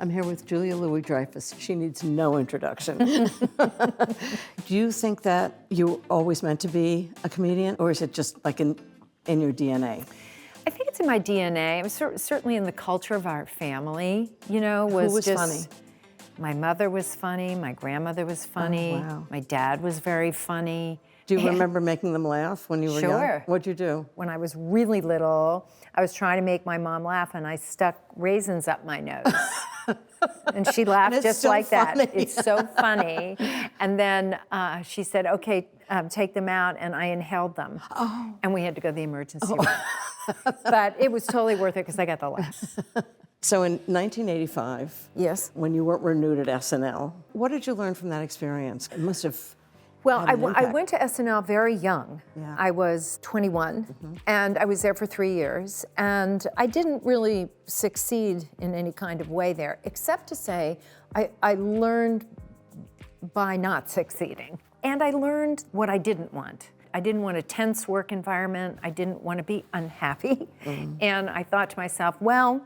I'm here with Julia Louis-Dreyfus. She needs no introduction. Do you think that you always meant to be a comedian, or is it just like in your DNA? I think it's in my DNA. It was certainly in the culture of our family, you know. Who was just, funny? My mother was funny, my grandmother was funny, Oh, wow. my dad was very funny. Do you remember making them laugh when you were young? Sure. What'd you do? When I was really little, I was trying to make my mom laugh and I stuck raisins up my nose. And she laughed just so like funny. that. It's so funny. And then she said, okay, take them out, and I inhaled them. Oh. And we had to go to the emergency room. But it was totally worth it because I got the laugh. So in 1985, Yes. when you weren't renewed at SNL, what did you learn from that experience? It must have Well, had an I impact. went to SNL very young. Yeah. I was 21, and I was there for 3 years, and I didn't really succeed in any kind of way there, except to say I learned by not succeeding. And I learned what I didn't want. I didn't want a tense work environment. I didn't want to be unhappy. And I thought to myself, well,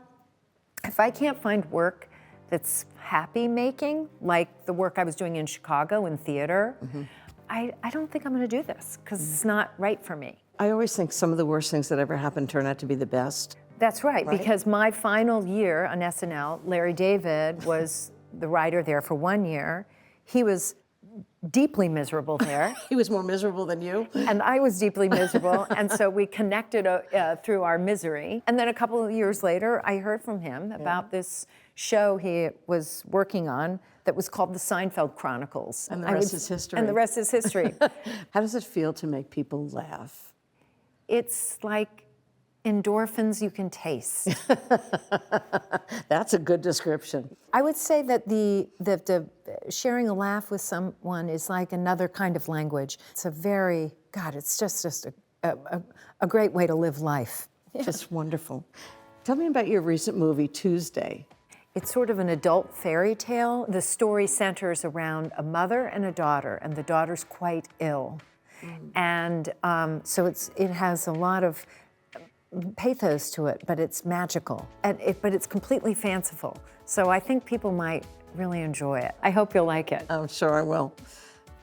if I can't find work that's happy making, like the work I was doing in Chicago in theater, I don't think I'm going to do this because it's not right for me. I always think some of the worst things that ever happened turn out to be the best. That's right, because my final year on SNL, Larry David was the writer there for 1 year. He was deeply miserable there. He was more miserable than you. And I was deeply miserable, and so we connected through our misery. And then a couple of years later, I heard from him about this show he was working on that was called the Seinfeld Chronicles. And the rest is history. And the rest is history. How does it feel to make people laugh? It's like endorphins you can taste. That's a good description. I would say that the sharing a laugh with someone is like another kind of language. It's a very, God, it's just a great way to live life. Just wonderful. Tell me about your recent movie, Tuesday. It's sort of an adult fairy tale. The story centers around a mother and a daughter, and the daughter's quite ill. And so it has a lot of pathos to it, but it's magical. But it's completely fanciful. So I think people might really enjoy it. I hope you'll like it. I'm sure I will.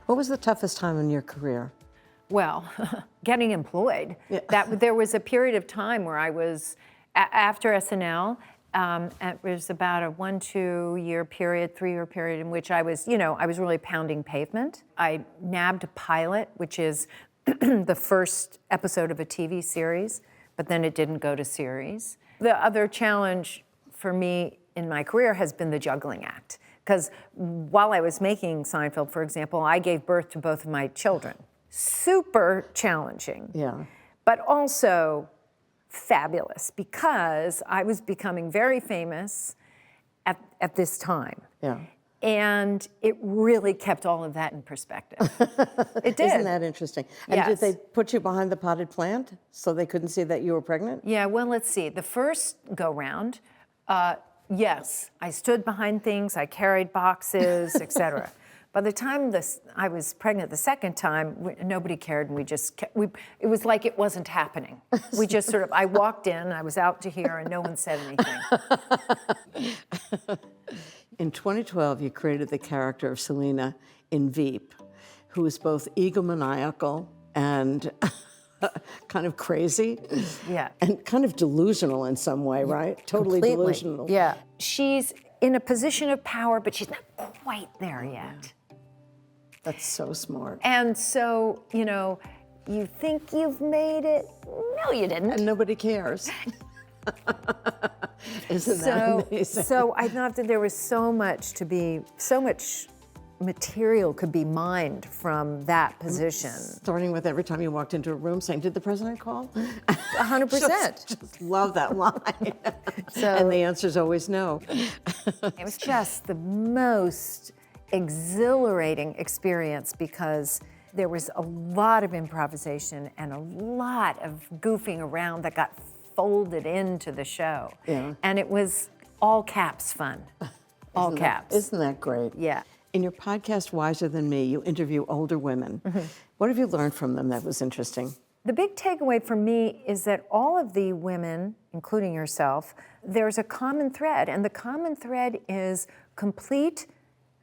What was the toughest time in your career? Well, getting employed. Yeah. There was a period of time where I was, after SNL, it was about a 1-2 year period, 3 year period in which I was really pounding pavement. I nabbed a pilot, which is the first episode of a TV series, but then it didn't go to series. The other challenge for me in my career has been the juggling act. Because while I was making Seinfeld, for example, I gave birth to both of my children. Super challenging. Yeah. But also fabulous, because I was becoming very famous at this time. Yeah. And it really kept all of that in perspective. It did. Isn't that interesting? And Yes. did they put you behind the potted plant so they couldn't see that you were pregnant? Yeah, well, let's see. The first go-round, yes, I stood behind things, I carried boxes, etc. By the time I was pregnant the second time, nobody cared, and we just it was like it wasn't happening. We just sort of, I walked in, I was out to here, and no one said anything. In 2012, you created the character of Selena in Veep, who is both egomaniacal and kind of crazy. Yeah. And kind of delusional in some way, right? Totally Completely. delusional. Yeah. She's in a position of power, but she's not quite there yet. That's so smart. And so, you think you've made it. No, you didn't. And nobody cares. Isn't that amazing? So I thought that there was so much material could be mined from that position. Starting with every time you walked into a room saying, did the president call? 100%. Just love that line. So- and the answer's always no. It was just the most exhilarating experience because there was a lot of improvisation and a lot of goofing around that got folded into the show. Yeah. And it was all caps fun. All caps. Isn't that great? Yeah. In your podcast, Wiser Than Me, you interview older women. What have you learned from them that was interesting? The big takeaway for me is that all of the women, including yourself, there's a common thread, and the common thread is complete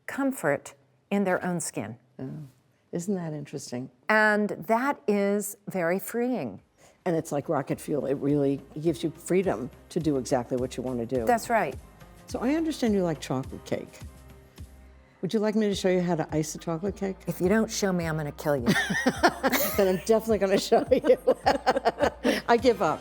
comfort in their own skin. Oh, isn't that interesting? And that is very freeing. And it's like rocket fuel. It really gives you freedom to do exactly what you want to do. That's right. So I understand you like chocolate cake. Would you like me to show you how to ice a chocolate cake? If you don't show me, I'm going to kill you. Then I'm definitely going to show you. I give up.